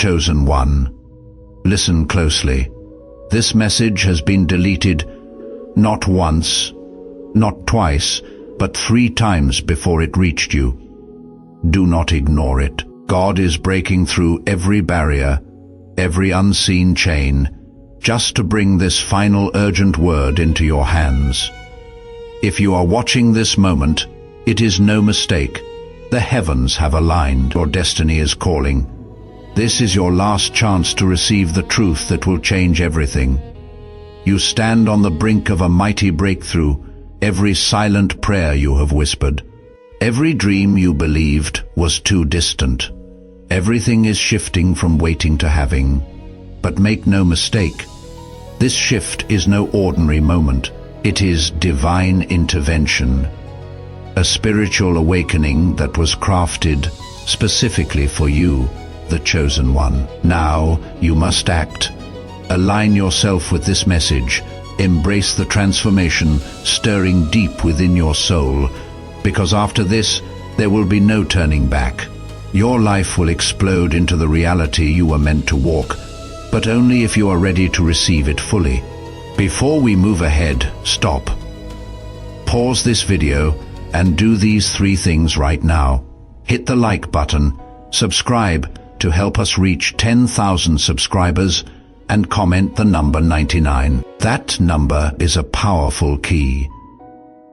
Chosen one, listen closely. This message has been deleted not once, not twice, but 3 times before it reached you. Do not ignore it. God is breaking through every barrier, every unseen chain, just to bring this final urgent word into your hands. If you are watching this moment, it is no mistake. The heavens have aligned. Your destiny is calling. This is your last chance to receive the truth that will change everything. You stand on the brink of a mighty breakthrough. Every silent prayer you have whispered, every dream you believed was too distant. Everything is shifting from waiting to having. But make no mistake, this shift is no ordinary moment. It is divine intervention. A spiritual awakening that was crafted specifically for you, the chosen one. Now you must act. Align yourself with this message. Embrace the transformation stirring deep within your soul, because after this, there will be no turning back. Your life will explode into the reality you were meant to walk, but only if you are ready to receive it fully. Before we move ahead, stop. Pause this video and do these 3 things right now. Hit the like button, subscribe to help us reach 10,000 subscribers, and comment the number 99. That number is a powerful key,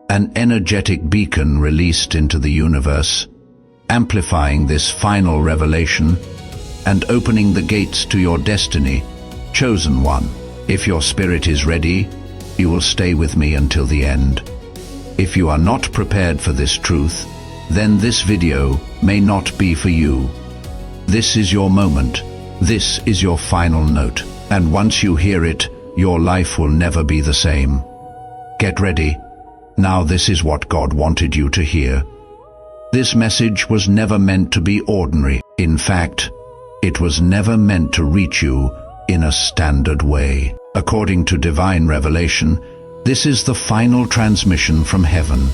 an energetic beacon released into the universe, amplifying this final revelation and opening the gates to your destiny. Chosen one, if your spirit is ready, you will stay with me until the end. If you are not prepared for this truth, then this video may not be for you. This is your moment. This is your final note. And once you hear it, your life will never be the same. Get ready. Now this is what God wanted you to hear. This message was never meant to be ordinary. In fact, it was never meant to reach you in a standard way. According to divine revelation, this is the final transmission from heaven.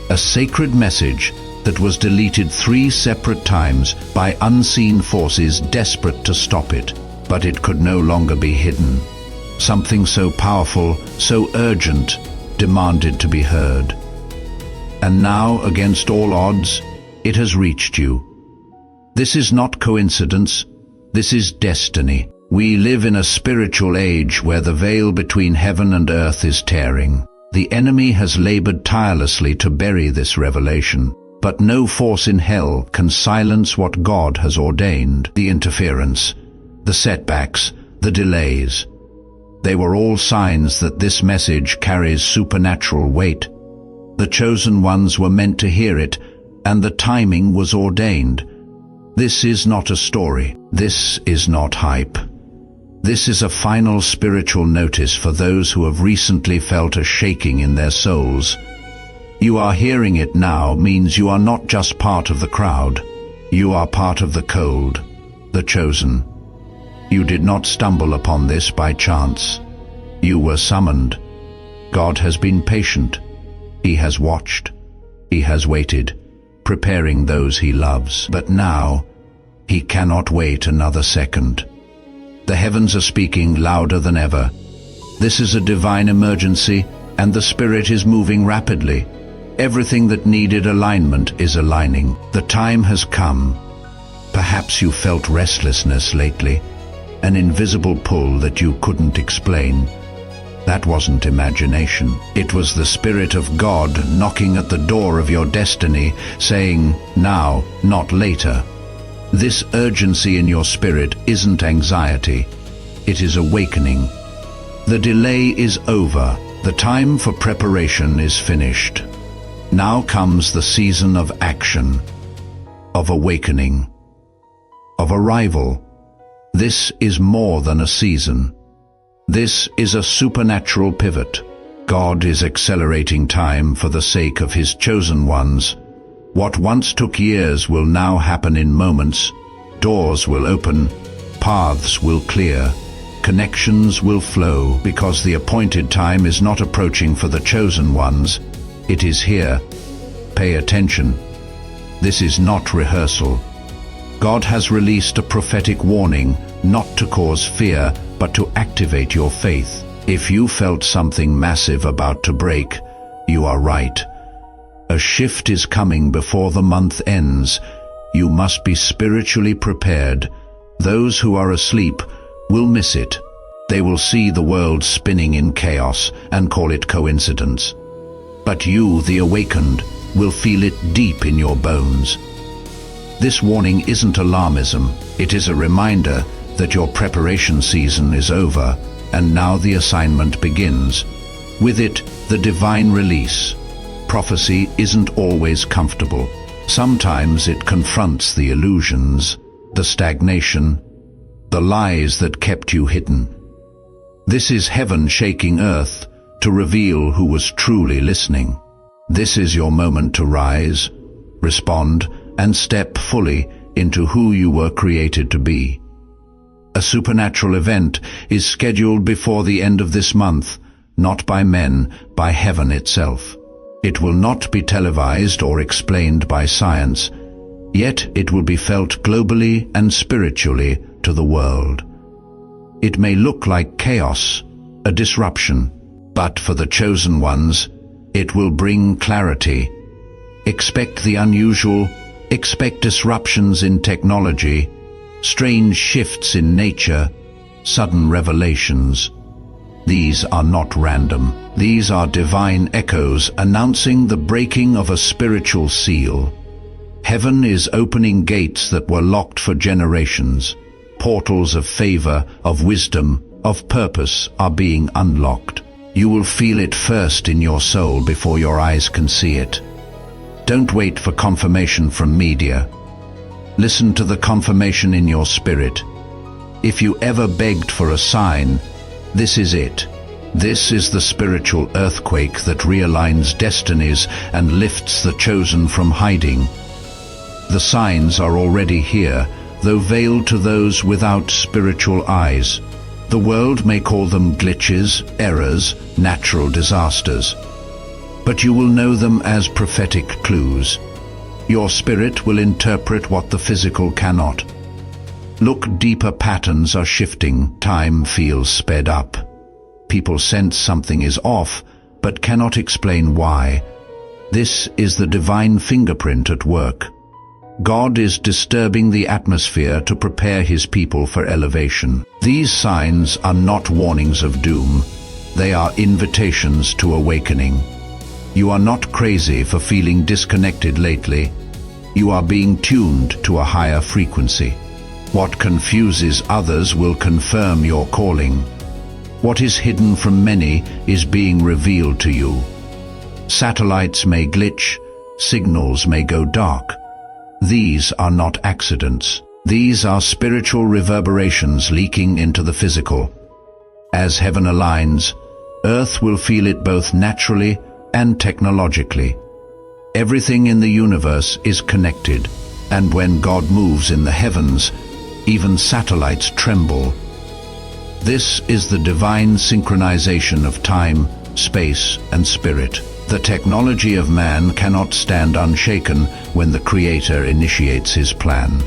A sacred message that was deleted 3 separate times by unseen forces desperate to stop it. But it could no longer be hidden. Something so powerful, so urgent, demanded to be heard. And now, against all odds, it has reached you. This is not coincidence. This is destiny. We live in a spiritual age where the veil between heaven and earth is tearing. The enemy has labored tirelessly to bury this revelation, but no force in hell can silence what God has ordained. The interference, the setbacks, the delays, they were all signs that this message carries supernatural weight. The chosen ones were meant to hear it, and the timing was ordained. This is not a story. This is not hype. This is a final spiritual notice for those who have recently felt a shaking in their souls. You are hearing it now means you are not just part of the crowd. You are part of the code, the chosen. You did not stumble upon this by chance. You were summoned. God has been patient. He has watched. He has waited, preparing those he loves. But now, he cannot wait another second. The heavens are speaking louder than ever. This is a divine emergency, and the Spirit is moving rapidly. Everything that needed alignment is aligning. The time has come. Perhaps you felt restlessness lately, an invisible pull that you couldn't explain. That wasn't imagination. It was the Spirit of God knocking at the door of your destiny, saying, now, not later. This urgency in your spirit isn't anxiety. It is awakening. The delay is over. The time for preparation is finished. Now comes the season of action, of awakening, of arrival. This is more than a season. This is a supernatural pivot. God is accelerating time for the sake of His chosen ones. What once took years will now happen in moments. Doors will open, paths will clear, connections will flow, because the appointed time is not approaching for the chosen ones. It is here. Pay attention. This is not rehearsal. God has released a prophetic warning, not to cause fear, but to activate your faith. If you felt something massive about to break, you are right. A shift is coming before the month ends. You must be spiritually prepared. Those who are asleep will miss it. They will see the world spinning in chaos and call it coincidence. But you, the awakened, will feel it deep in your bones. This warning isn't alarmism. It is a reminder that your preparation season is over, and now the assignment begins. With it, the divine release. Prophecy isn't always comfortable. Sometimes it confronts the illusions, the stagnation, the lies that kept you hidden. This is heaven shaking earth to reveal who was truly listening. This is your moment to rise, respond, and step fully into who you were created to be. A supernatural event is scheduled before the end of this month, not by men, by heaven itself. It will not be televised or explained by science, yet it will be felt globally and spiritually to the world. It may look like chaos, a disruption, but for the chosen ones, it will bring clarity. Expect the unusual, expect disruptions in technology, strange shifts in nature, sudden revelations. These are not random. These are divine echoes announcing the breaking of a spiritual seal. Heaven is opening gates that were locked for generations. Portals of favor, of wisdom, of purpose are being unlocked. You will feel it first in your soul before your eyes can see it. Don't wait for confirmation from media. Listen to the confirmation in your spirit. If you ever begged for a sign, this is it. This is the spiritual earthquake that realigns destinies and lifts the chosen from hiding. The signs are already here, though veiled to those without spiritual eyes. The world may call them glitches, errors, natural disasters. But you will know them as prophetic clues. Your spirit will interpret what the physical cannot. Look deeper, patterns are shifting, time feels sped up. People sense something is off, but cannot explain why. This is the divine fingerprint at work. God is disturbing the atmosphere to prepare his people for elevation. These signs are not warnings of doom. They are invitations to awakening. You are not crazy for feeling disconnected lately. You are being tuned to a higher frequency. What confuses others will confirm your calling. What is hidden from many is being revealed to you. Satellites may glitch, signals may go dark. These are not accidents. These are spiritual reverberations leaking into the physical. As heaven aligns, earth will feel it both naturally and technologically. Everything in the universe is connected, and when God moves in the heavens, even satellites tremble. This is the divine synchronization of time, space, and spirit. The technology of man cannot stand unshaken when the Creator initiates his plan.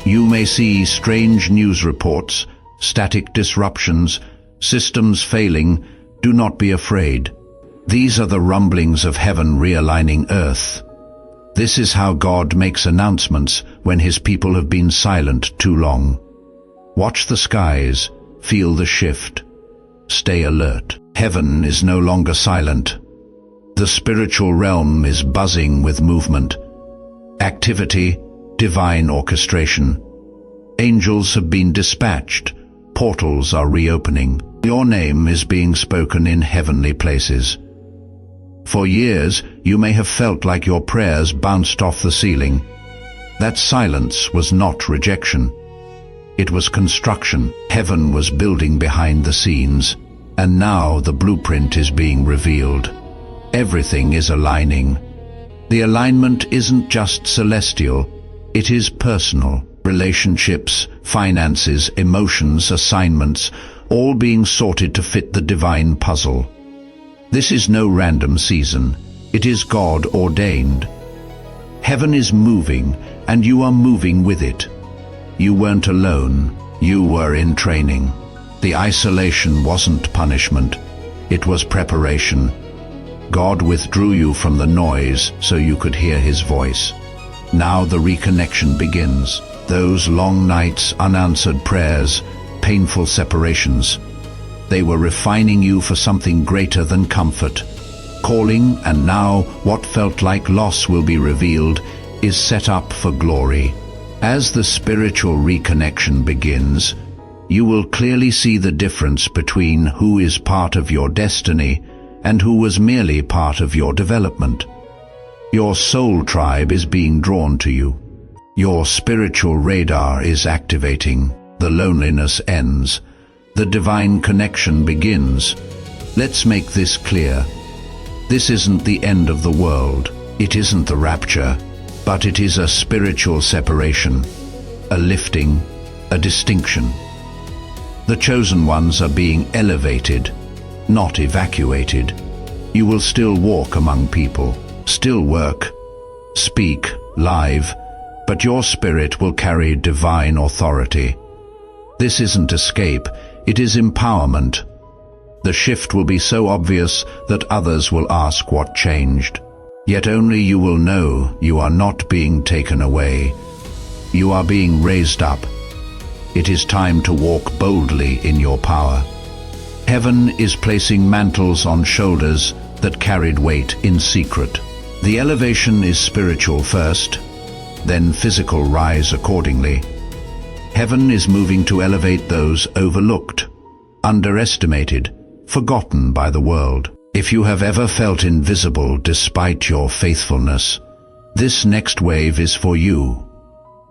You may see strange news reports, static disruptions, systems failing. Do not be afraid. These are the rumblings of heaven realigning earth. This is how God makes announcements when his people have been silent too long. Watch the skies, feel the shift. Stay alert. Heaven is no longer silent. The spiritual realm is buzzing with movement, activity, divine orchestration. Angels have been dispatched. Portals are reopening. Your name is being spoken in heavenly places. For years, you may have felt like your prayers bounced off the ceiling. That silence was not rejection. It was construction. Heaven was building behind the scenes, and now the blueprint is being revealed. Everything is aligning. The alignment isn't just celestial, it is personal. Relationships, finances, emotions, assignments, all being sorted to fit the divine puzzle. This is no random season. It is God ordained. Heaven is moving, and you are moving with it. You weren't alone, you were in training. The isolation wasn't punishment, it was preparation. God withdrew you from the noise so you could hear his voice. Now the reconnection begins. Those long nights, unanswered prayers, painful separations. They were refining you for something greater than comfort. Calling, and now what felt like loss will be revealed, is set up for glory. As the spiritual reconnection begins, you will clearly see the difference between who is part of your destiny and who was merely part of your development. Your soul tribe is being drawn to you. Your spiritual radar is activating. The loneliness ends. The divine connection begins. Let's make this clear. This isn't the end of the world. It isn't the rapture, but it is a spiritual separation, a lifting, a distinction. The chosen ones are being elevated, not evacuated. You will still walk among people, still work, speak, live, but your spirit will carry divine authority. This isn't escape, it is empowerment. The shift will be so obvious that others will ask what changed. Yet only you will know you are not being taken away. You are being raised up. It is time to walk boldly in your power. Heaven is placing mantles on shoulders that carried weight in secret. The elevation is spiritual first, then physical rise accordingly. Heaven is moving to elevate those overlooked, underestimated, forgotten by the world. If you have ever felt invisible despite your faithfulness, this next wave is for you.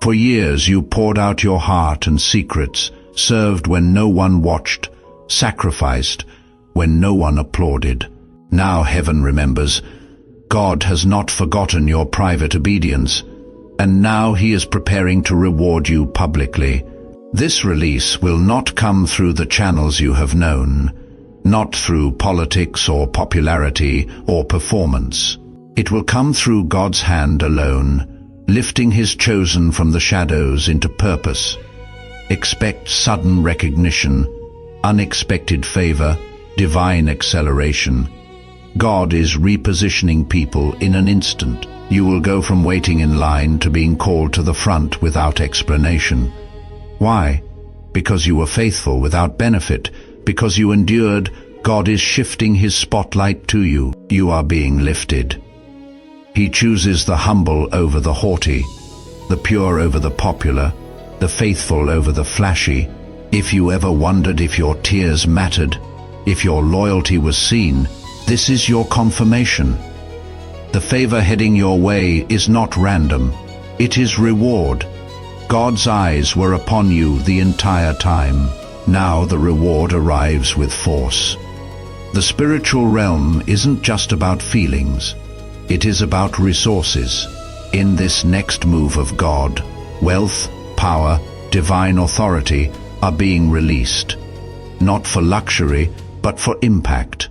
For years you poured out your heart and secrets, served when no one watched, sacrificed when no one applauded. Now heaven remembers. God has not forgotten your private obedience, and now he is preparing to reward you publicly. This release will not come through the channels you have known, not through politics or popularity or performance. It will come through God's hand alone, lifting his chosen from the shadows into purpose. Expect sudden recognition, unexpected favor, divine acceleration. God is repositioning people in an instant. You will go from waiting in line to being called to the front without explanation. Why? Because you were faithful without benefit. Because you endured, God is shifting his spotlight to you. You are being lifted. He chooses the humble over the haughty, the pure over the popular, the faithful over the flashy. If you ever wondered if your tears mattered, if your loyalty was seen, this is your confirmation. The favor heading your way is not random. It is reward. God's eyes were upon you the entire time. Now the reward arrives with force. The spiritual realm isn't just about feelings. It is about resources. In this next move of God, wealth, power, divine authority are being released. Not for luxury, but for impact.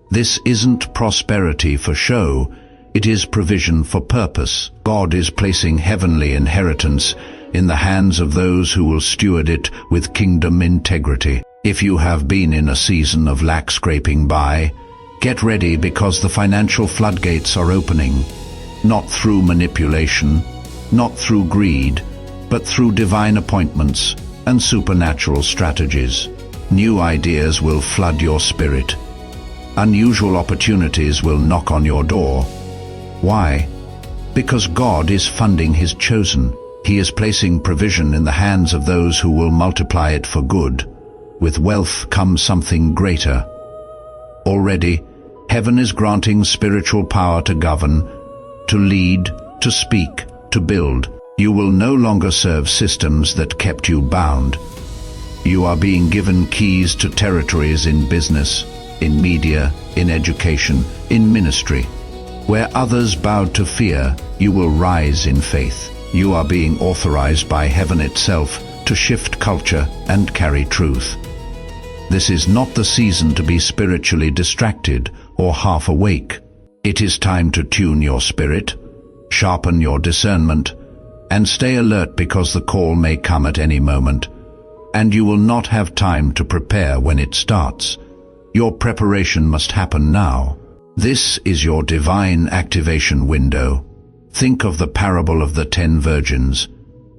This isn't prosperity for show, it is provision for purpose. God is placing heavenly inheritance in the hands of those who will steward it with kingdom integrity. If you have been in a season of lack scraping by, get ready because the financial floodgates are opening, not through manipulation, not through greed, but through divine appointments and supernatural strategies. New ideas will flood your spirit. Unusual opportunities will knock on your door. Why? Because God is funding his chosen. He is placing provision in the hands of those who will multiply it for good. With wealth comes something greater. Already, heaven is granting spiritual power to govern, to lead, to speak, to build. You will no longer serve systems that kept you bound. You are being given keys to territories in business, in media, in education, in ministry. Where others bowed to fear, you will rise in faith. You are being authorized by heaven itself to shift culture and carry truth. This is not the season to be spiritually distracted or half awake. It is time to tune your spirit, sharpen your discernment, and stay alert because the call may come at any moment, and you will not have time to prepare when it starts. Your preparation must happen now. This is your divine activation window. Think of the parable of the 10 virgins.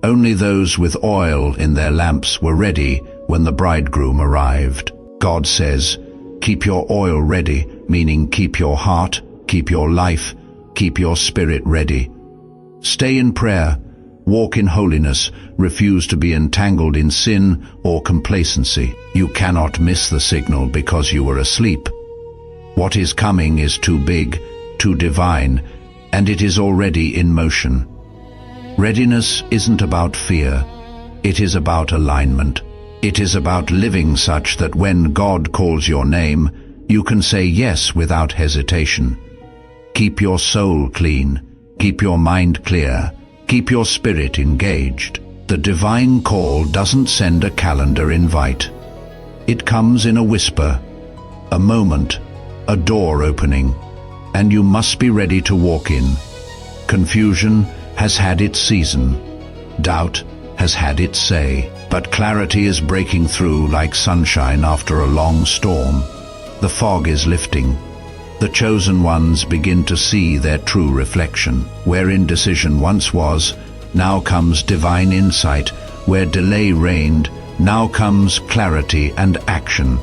Only those with oil in their lamps were ready when the bridegroom arrived. God says, keep your oil ready, meaning keep your heart, keep your life, keep your spirit ready. Stay in prayer, walk in holiness, refuse to be entangled in sin or complacency. You cannot miss the signal because you were asleep. What is coming is too big, too divine, and it is already in motion. Readiness isn't about fear, it is about alignment. It is about living such that when God calls your name, you can say yes without hesitation. Keep your soul clean, keep your mind clear, keep your spirit engaged. The divine call doesn't send a calendar invite. It comes in a whisper, a moment, a door opening, and you must be ready to walk in. Confusion has had its season. Doubt has had its say. But clarity is breaking through like sunshine after a long storm. The fog is lifting. The chosen ones begin to see their true reflection. Where indecision once was, now comes divine insight. Where delay reigned, now comes clarity and action.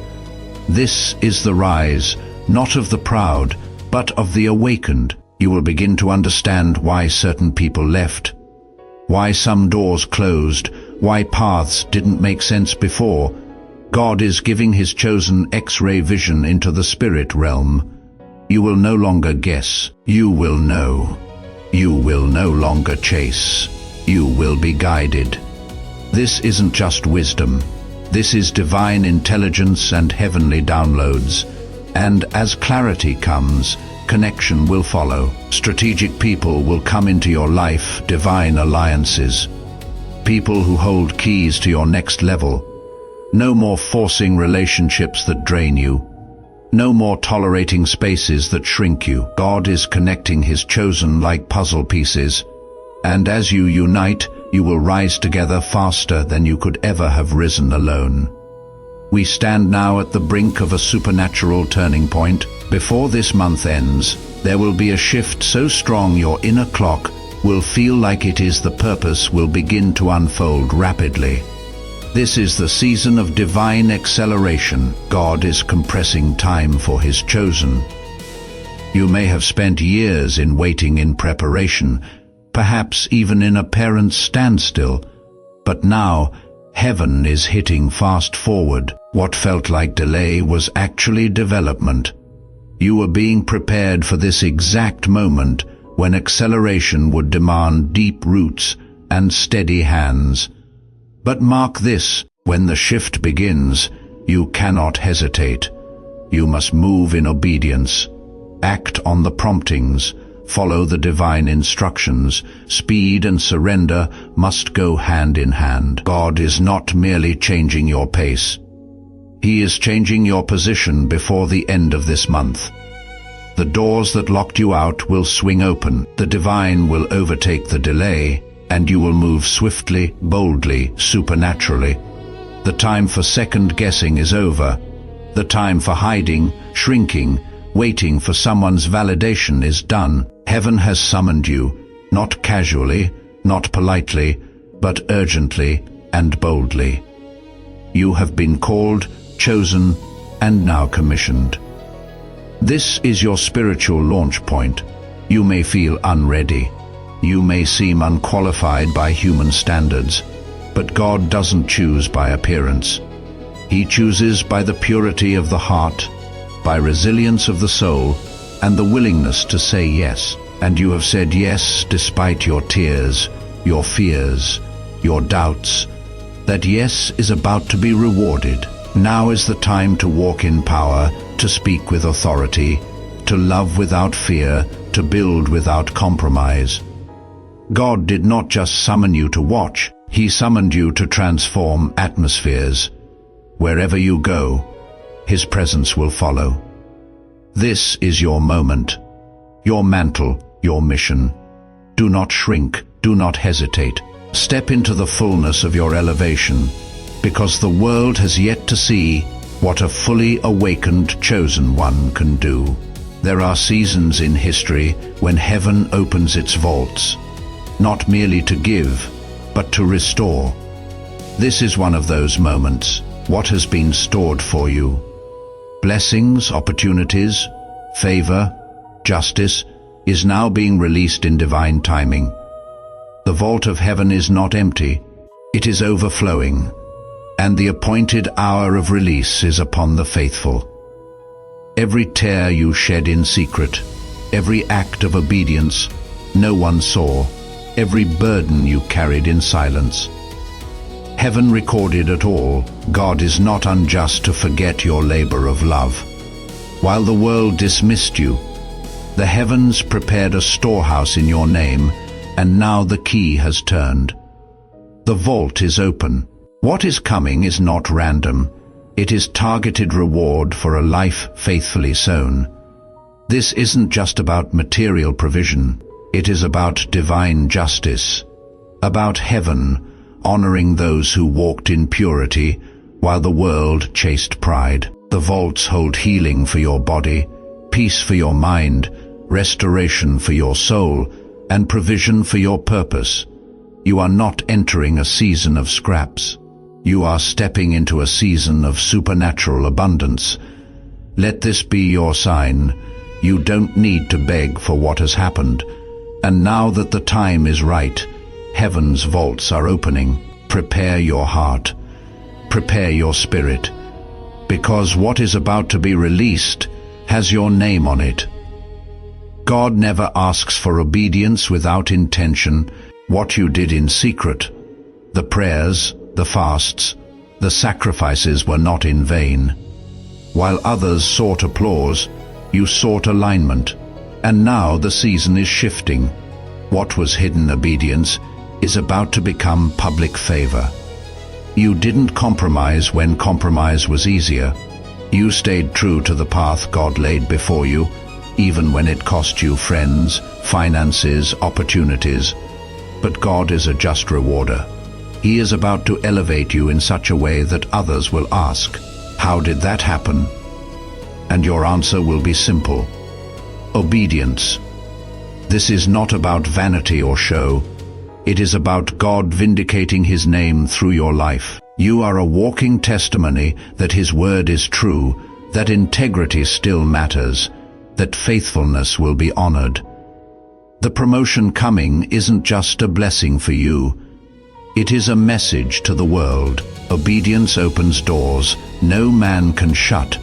This is the rise, not of the proud, but of the awakened. You will begin to understand why certain people left, why some doors closed, why paths didn't make sense before. God is giving His chosen X-ray vision into the spirit realm. You will no longer guess. You will know. You will no longer chase. You will be guided. This isn't just wisdom. This is divine intelligence and heavenly downloads. And as clarity comes, connection will follow. Strategic people will come into your life, divine alliances. People who hold keys to your next level. No more forcing relationships that drain you. No more tolerating spaces that shrink you. God is connecting His chosen like puzzle pieces. And as you unite, you will rise together faster than you could ever have risen alone. We stand now at the brink of a supernatural turning point. Before this month ends, there will be a shift so strong your inner clock will feel like it is the purpose will begin to unfold rapidly. This is the season of divine acceleration. God is compressing time for His chosen. You may have spent years in waiting in preparation, perhaps even in a parent's standstill, but now heaven is hitting fast forward. What felt like delay was actually development. You were being prepared for this exact moment when acceleration would demand deep roots and steady hands. But mark this, when the shift begins, you cannot hesitate. You must move in obedience. Act on the promptings. Follow the divine instructions. Speed and surrender must go hand in hand. God is not merely changing your pace. He is changing your position before the end of this month. The doors that locked you out will swing open. The divine will overtake the delay, and you will move swiftly, boldly, supernaturally. The time for second guessing is over. The time for hiding, shrinking, waiting for someone's validation is done. Heaven has summoned you, not casually, not politely, but urgently and boldly. You have been called, chosen, and now commissioned. This is your spiritual launch point. You may feel unready. You may seem unqualified by human standards, but God doesn't choose by appearance. He chooses by the purity of the heart, by resilience of the soul, and the willingness to say yes. And you have said yes despite your tears, your fears, your doubts. That yes is about to be rewarded. Now is the time to walk in power, to speak with authority, to love without fear, to build without compromise. God did not just summon you to watch, He summoned you to transform atmospheres. Wherever you go, His presence will follow. This is your moment, your mantle, your mission. Do not shrink, Do not hesitate. Step into the fullness of your elevation, because the world has yet to see what a fully awakened chosen one can do. There are seasons in history when heaven opens its vaults, not merely to give, but to restore. This is one of those moments. What has been stored for you? Blessings, opportunities, favor, justice is now being released in divine timing. The vault of heaven is not empty, it is overflowing, and the appointed hour of release is upon the faithful. Every tear you shed in secret, every act of obedience no one saw, every burden you carried in silence, heaven recorded it all. God is not unjust to forget your labor of love. While the world dismissed you, the heavens prepared a storehouse in your name, and now the key has turned. The vault is open. What is coming is not random. It is targeted reward for a life faithfully sown. This isn't just about material provision. It is about divine justice, about heaven honoring those who walked in purity while the world chased pride. The vaults hold healing for your body, peace for your mind, restoration for your soul, and provision for your purpose. You are not entering a season of scraps. You are stepping into a season of supernatural abundance. Let this be your sign. You don't need to beg for what has happened. And now that the time is right, heaven's vaults are opening. Prepare your heart. Prepare your spirit. Because what is about to be released has your name on it. God never asks for obedience without intention. What you did in secret, the prayers, the fasts, the sacrifices were not in vain. While others sought applause, you sought alignment. And now the season is shifting. What was hidden obedience is about to become public favor. You didn't compromise when compromise was easier. You stayed true to the path God laid before you, even when it cost you friends, finances, opportunities. But God is a just rewarder. He is about to elevate you in such a way that others will ask, "How did that happen?" And your answer will be simple: obedience. This is not about vanity or show. It is about God vindicating His name through your life. You are a walking testimony that His word is true, that integrity still matters, that faithfulness will be honored. The promotion coming isn't just a blessing for you. It is a message to the world. Obedience opens doors no man can shut.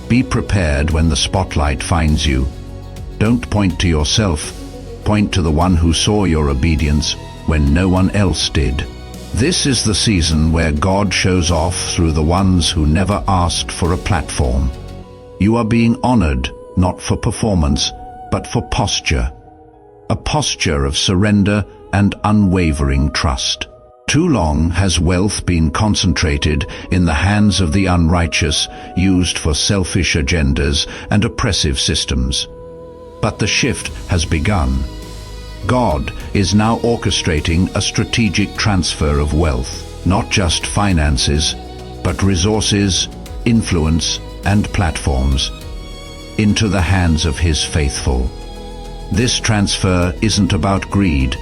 Be prepared when the spotlight finds you. Don't point to yourself. Point to the one who saw your obedience when no one else did. This is the season where God shows off through the ones who never asked for a platform. You are being honored, not for performance, but for posture. A posture of surrender and unwavering trust. Too long has wealth been concentrated in the hands of the unrighteous, used for selfish agendas and oppressive systems. But the shift has begun. God is now orchestrating a strategic transfer of wealth, not just finances, but resources, influence, and platforms, into the hands of His faithful. This transfer isn't about greed,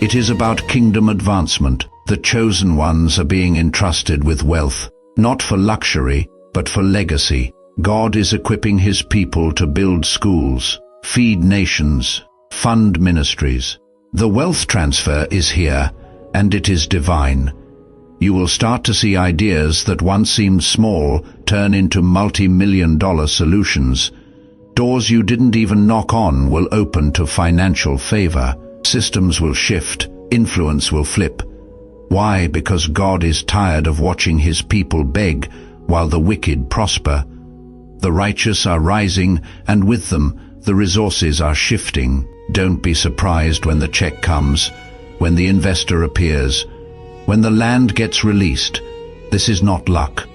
it is about kingdom advancement. The chosen ones are being entrusted with wealth, not for luxury, but for legacy. God is equipping His people to build schools, feed nations, fund ministries. The wealth transfer is here, and it is divine. You will start to see ideas that once seemed small turn into multi-million-dollar solutions. Doors you didn't even knock on will open to financial favor. Systems will shift, influence will flip. Why? Because God is tired of watching His people beg while the wicked prosper. The righteous are rising, and with them, the resources are shifting. Don't be surprised when the check comes, when the investor appears, when the land gets released. This is not luck.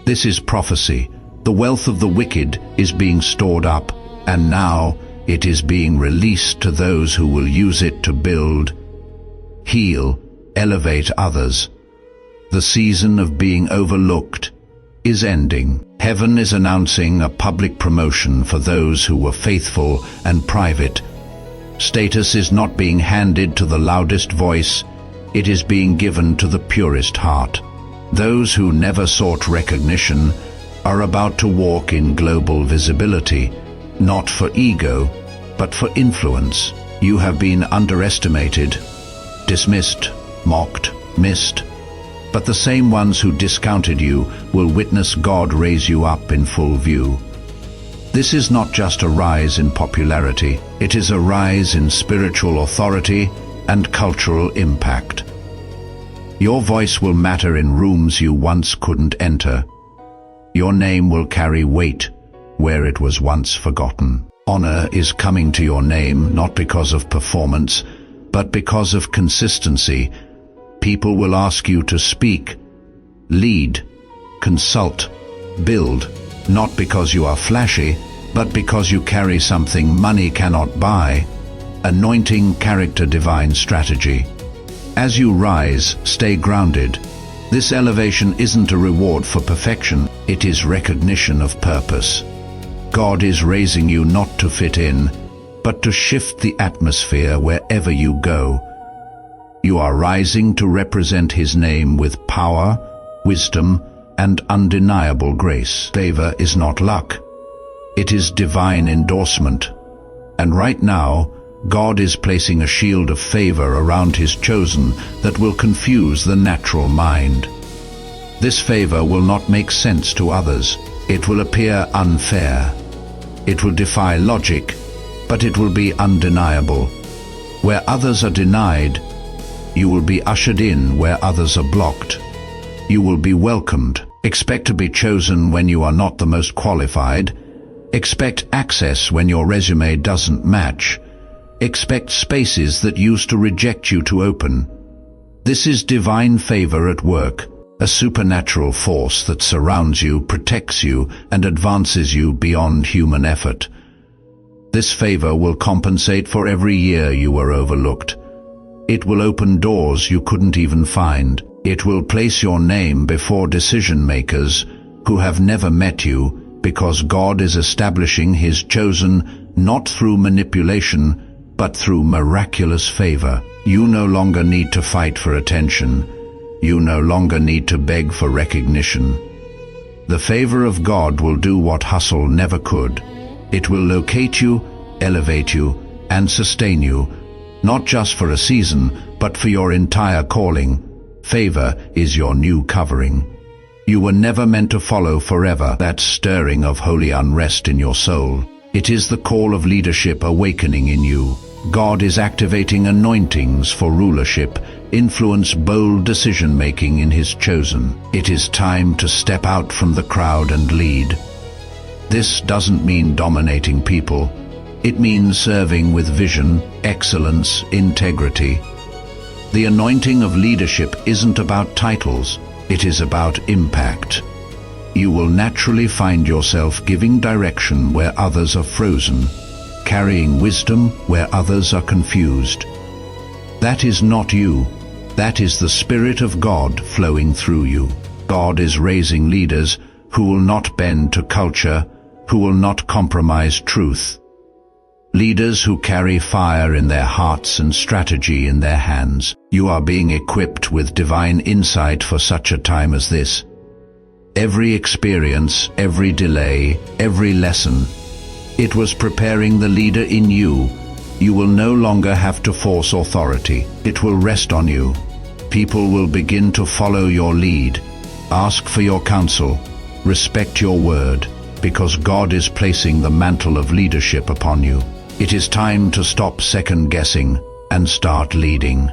This is prophecy. The wealth of the wicked is being stored up, and now it is being released to those who will use it to build. heal, elevate others. The season of being overlooked is ending. Heaven is announcing a public promotion for those who were faithful and private. Status is not being handed to the loudest voice, it is being given to the purest heart. Those who never sought recognition are about to walk in global visibility, not for ego, but for influence. You have been underestimated, dismissed, mocked, missed. But the same ones who discounted you will witness God raise you up in full view. This is not just a rise in popularity, it is a rise in spiritual authority and cultural impact. Your voice will matter in rooms you once couldn't enter. Your name will carry weight where it was once forgotten. Honor is coming to your name not because of performance, but because of consistency. People will ask you to speak, lead, consult, build, not because you are flashy, but because you carry something money cannot buy. Anointing, character, divine strategy. As you rise, stay grounded. This elevation isn't a reward for perfection, it is recognition of purpose. God is raising you not to fit in, but to shift the atmosphere wherever you go. You are rising to represent His name with power, wisdom, and undeniable grace. Favor is not luck. It is divine endorsement. And right now, God is placing a shield of favor around His chosen that will confuse the natural mind. This favor will not make sense to others. It will appear unfair. It will defy logic, but it will be undeniable. Where others are denied, you will be ushered in. Where others are blocked, you will be welcomed. Expect to be chosen when you are not the most qualified. Expect access when your resume doesn't match. Expect spaces that used to reject you to open. This is divine favor at work, a supernatural force that surrounds you, protects you, and advances you beyond human effort. This favor will compensate for every year you were overlooked. It will open doors you couldn't even find. It will place your name before decision makers who have never met you, because God is establishing His chosen not through manipulation, but through miraculous favor. You no longer need to fight for attention. You no longer need to beg for recognition. The favor of God will do what hustle never could. It will locate you, elevate you, and sustain you, not just for a season, but for your entire calling. Favor is your new covering. You were never meant to follow forever that stirring of holy unrest in your soul. It is the call of leadership awakening in you. God is activating anointings for rulership, influence, bold decision-making in His chosen. It is time to step out from the crowd and lead. This doesn't mean dominating people. It means serving with vision, excellence, integrity. The anointing of leadership isn't about titles, it is about impact. You will naturally find yourself giving direction where others are frozen, carrying wisdom where others are confused. That is not you. That is the Spirit of God flowing through you. God is raising leaders who will not bend to culture, who will not compromise truth. Leaders who carry fire in their hearts and strategy in their hands. You are being equipped with divine insight for such a time as this. Every experience, every delay, every lesson, it was preparing the leader in you. You will no longer have to force authority. It will rest on you. People will begin to follow your lead, ask for your counsel, respect your word, because God is placing the mantle of leadership upon you. It is time to stop second-guessing and start leading.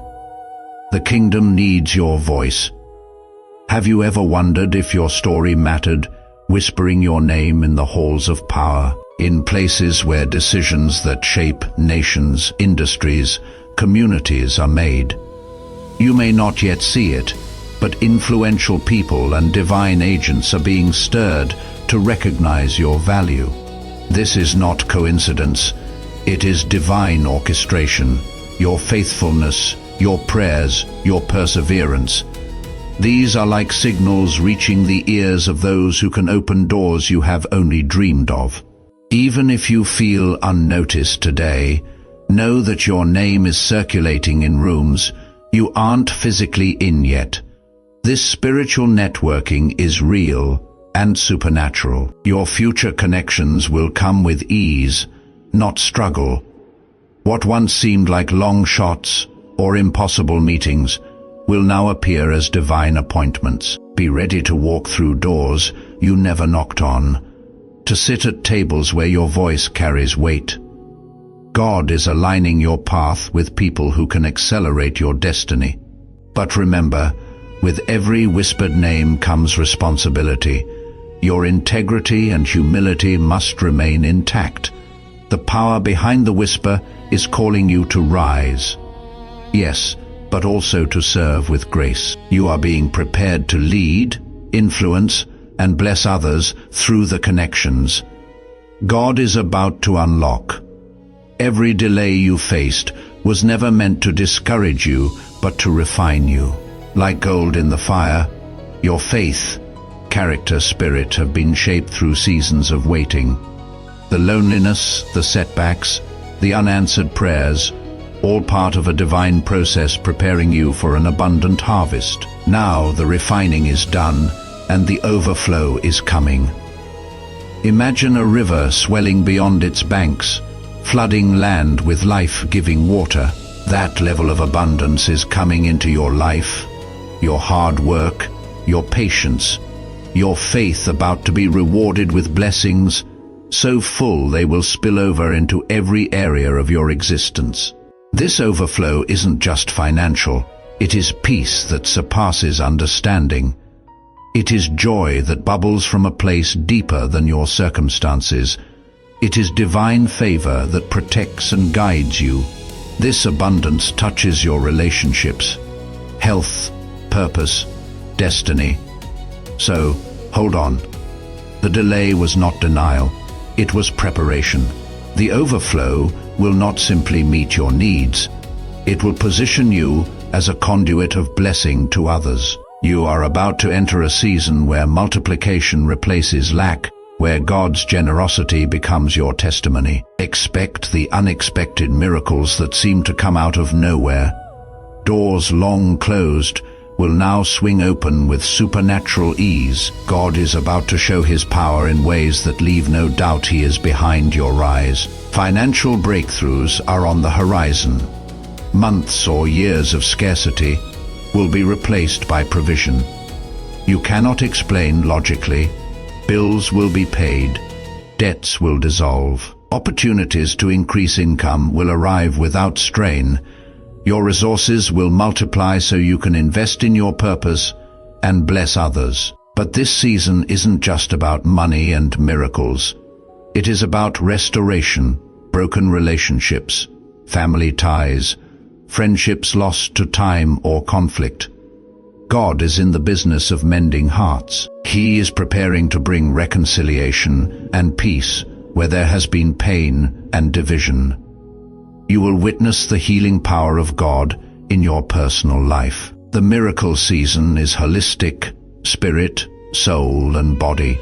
The kingdom needs your voice. Have you ever wondered if your story mattered, whispering your name in the halls of power, in places where decisions that shape nations, industries, communities are made? You may not yet see it, but influential people and divine agents are being stirred to recognize your value. This is not coincidence. It is divine orchestration. Your faithfulness, your prayers, your perseverance. These are like signals reaching the ears of those who can open doors you have only dreamed of. Even if you feel unnoticed today, know that your name is circulating in rooms you aren't physically in yet. This spiritual networking is real and supernatural. Your future connections will come with ease, not struggle. What once seemed like long shots or impossible meetings will now appear as divine appointments. Be ready to walk through doors you never knocked on, to sit at tables where your voice carries weight. God is aligning your path with people who can accelerate your destiny. But remember, with every whispered name comes responsibility. Your integrity and humility must remain intact. The power behind the whisper is calling you to rise. Yes, but also to serve with grace. You are being prepared to lead, influence, and bless others through the connections God is about to unlock. Every delay you faced was never meant to discourage you, but to refine you. Like gold in the fire, your faith, character, spirit have been shaped through seasons of waiting. The loneliness, the setbacks, the unanswered prayers, all part of a divine process preparing you for an abundant harvest. Now the refining is done, and the overflow is coming. Imagine a river swelling beyond its banks, flooding land with life-giving water. That level of abundance is coming into your life, your hard work, your patience, your faith about to be rewarded with blessings so full they will spill over into every area of your existence. This overflow isn't just financial, it is peace that surpasses understanding. It is joy that bubbles from a place deeper than your circumstances. It is divine favor that protects and guides you. This abundance touches your relationships, health, purpose, destiny. So, hold on. The delay was not denial, it was preparation. The overflow will not simply meet your needs, it will position you as a conduit of blessing to others. You are about to enter a season where multiplication replaces lack, where God's generosity becomes your testimony. Expect the unexpected miracles that seem to come out of nowhere. Doors long closed will now swing open with supernatural ease. God is about to show His power in ways that leave no doubt He is behind your rise. Financial breakthroughs are on the horizon. Months or years of scarcity will be replaced by provision. You cannot explain logically. Bills will be paid, debts will dissolve, opportunities to increase income will arrive without strain. Your resources will multiply so you can invest in your purpose and bless others. But this season isn't just about money and miracles. It is about restoration, broken relationships, family ties, friendships lost to time or conflict. God is in the business of mending hearts. He is preparing to bring reconciliation and peace where there has been pain and division. You will witness the healing power of God in your personal life. The miracle season is holistic, spirit, soul, and body.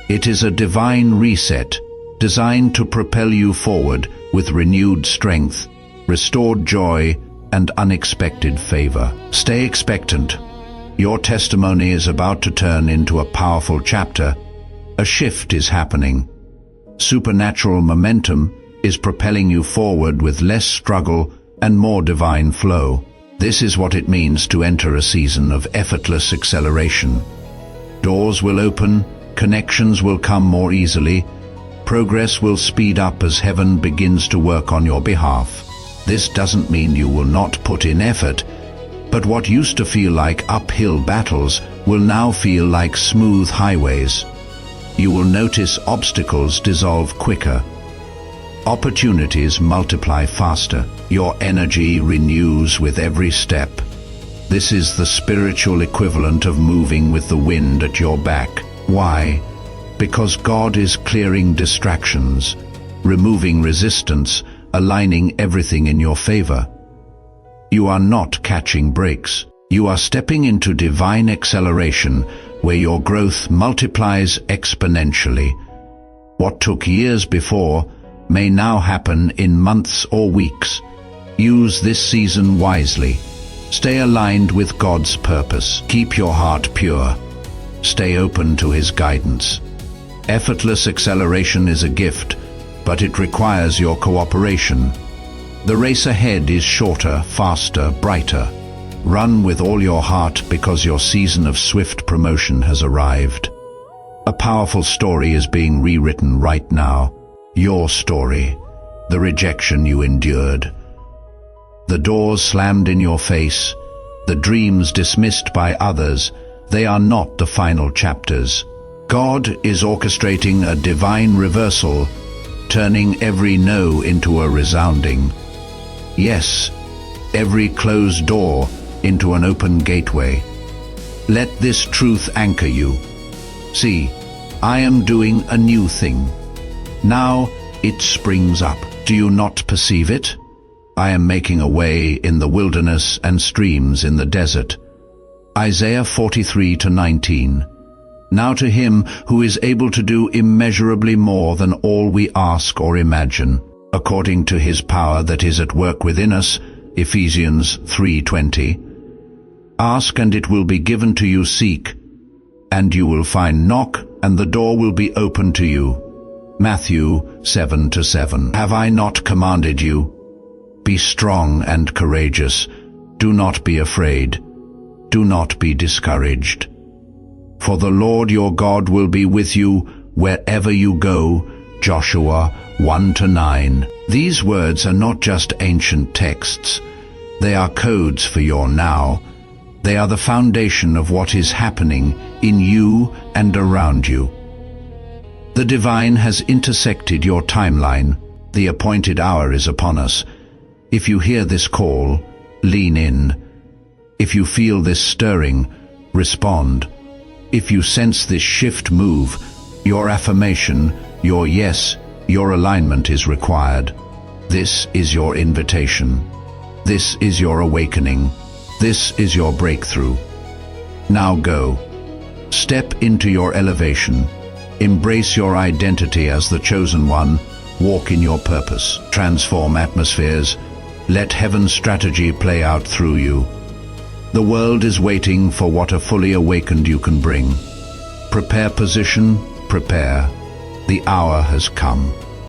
It is a divine reset designed to propel you forward with renewed strength, restored joy, and unexpected favor. Stay expectant. Your testimony is about to turn into a powerful chapter. A shift is happening. Supernatural momentum is propelling you forward with less struggle and more divine flow. This is what it means to enter a season of effortless acceleration. Doors will open, connections will come more easily, progress will speed up as heaven begins to work on your behalf. This doesn't mean you will not put in effort, but what used to feel like uphill battles will now feel like smooth highways. You will notice obstacles dissolve quicker. Opportunities multiply faster. Your energy renews with every step. This is the spiritual equivalent of moving with the wind at your back. Why? Because God is clearing distractions, removing resistance, aligning everything in your favor. You are not catching breaks. You are stepping into divine acceleration, where your growth multiplies exponentially. What took years before may now happen in months or weeks. Use this season wisely. Stay aligned with God's purpose. Keep your heart pure. Stay open to His guidance. Effortless acceleration is a gift, but it requires your cooperation. The race ahead is shorter, faster, brighter. Run with all your heart, because your season of swift promotion has arrived. A powerful story is being rewritten right now. Your story. The rejection you endured. The doors slammed in your face. The dreams dismissed by others. They are not the final chapters. God is orchestrating a divine reversal, turning every no into a resounding yes, every closed door into an open gateway. Let this truth anchor you. See, I am doing a new thing. Now it springs up. Do you not perceive it? I am making a way in the wilderness and streams in the desert. Isaiah 43:19. Now to Him who is able to do immeasurably more than all we ask or imagine, according to His power that is at work within us, Ephesians 3:20. Ask and it will be given to you, seek, and you will find, knock, and the door will be opened to you. Matthew 7:7. Have I not commanded you? Be strong and courageous. Do not be afraid. Do not be discouraged. For the Lord your God will be with you wherever you go. Joshua 1-9. These words are not just ancient texts. They are codes for your now. They are the foundation of what is happening in you and around you. The divine has intersected your timeline. The appointed hour is upon us. If you hear this call, lean in. If you feel this stirring, respond. If you sense this shift move, your affirmation, your yes, your alignment is required. This is your invitation. This is your awakening. This is your breakthrough. Now go. Step into your elevation. Embrace your identity as the chosen one. Walk in your purpose. Transform atmospheres. Let heaven's strategy play out through you. The world is waiting for what a fully awakened you can bring. Prepare position, prepare. The hour has come.